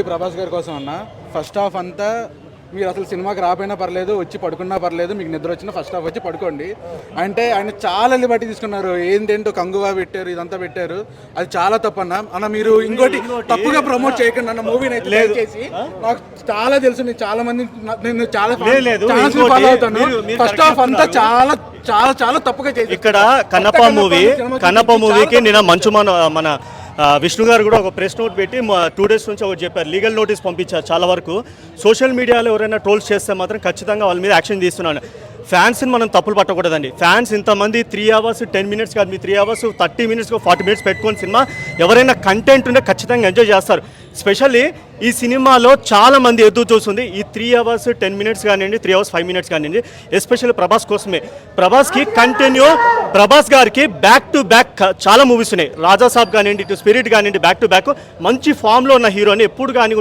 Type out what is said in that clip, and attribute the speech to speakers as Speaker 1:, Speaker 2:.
Speaker 1: ప్రభాస్ గారి కోసం అన్న ఫస్ట్ హాఫ్ అంతా మీరు అసలు సినిమాకి రాపోయినా పర్లేదు, వచ్చి పడుకున్నా పర్లేదు, మీకు నిద్ర వచ్చినా ఫస్ట్ హాఫ్ వచ్చి పడుకోండి. అంటే ఆయన చాలా లిబర్టీ తీసుకున్నారు. ఏంటంటో కంగువా పెట్టారు, ఇదంతా పెట్టారు, అది చాలా తప్పు అన్న. మీరు ఇంకోటి తప్పుగా ప్రమోట్ చేయకండి అన్న మూవీని అయితే చేసి. నాకు చాలా తెలుసు, నేను చాలా మంది నేను చాలా ఫాలో అవుతాను. ఫస్ట్ హాఫ్ అంతా చాలా చాలా చాలా తప్పుగా చేసి
Speaker 2: ఇక్కడ కన్నప్ప మూవీకి నిన్న మంచు మన విష్ణు గారు కూడా ఒక ప్రెస్ నోట్ పెట్టి 2 days నుంచి ఒకటి చెప్పారు, లీగల్ నోటీస్ పంపించారు. చాలా వరకు సోషల్ మీడియాలో ఎవరైనా ట్రోల్స్ చేస్తే మాత్రం ఖచ్చితంగా వాళ్ళ మీద యాక్షన్ తీస్తున్నాను. ఫ్యాన్స్ని మనం తప్పులు పట్టకూడదండి. ఫ్యాన్స్ ఇంతమంది 3 hours 10 minutes కాదు, మీ 3 hours 30 minutes 40 minutes పెట్టుకొని సినిమా ఎవరైనా కంటెంట్ ఉంటే ఖచ్చితంగా ఎంజాయ్ చేస్తారు. స్పెషల్లీ ఈ సినిమాలో చాలా మంది ఎదురు చూస్తుంది ఈ 3 hours 10 minutes కానివ్వండి, 3 hours 5 minutes కానివ్వండి, ఎస్పెషల్లీ ప్రభాస్ కోసమే. ప్రభాస్కి కంటిన్యూ, ప్రభాస్ గారికి బ్యాక్ టు బ్యాక్ చాలా మూవీస్ ఉన్నాయి. రాజా సాబ్ కానివ్వండి, ఇటు స్పిరిట్ కానివ్వండి, బ్యాక్ టు బ్యాక్ మంచి ఫామ్లో ఉన్న హీరోని ఎప్పుడు కానీ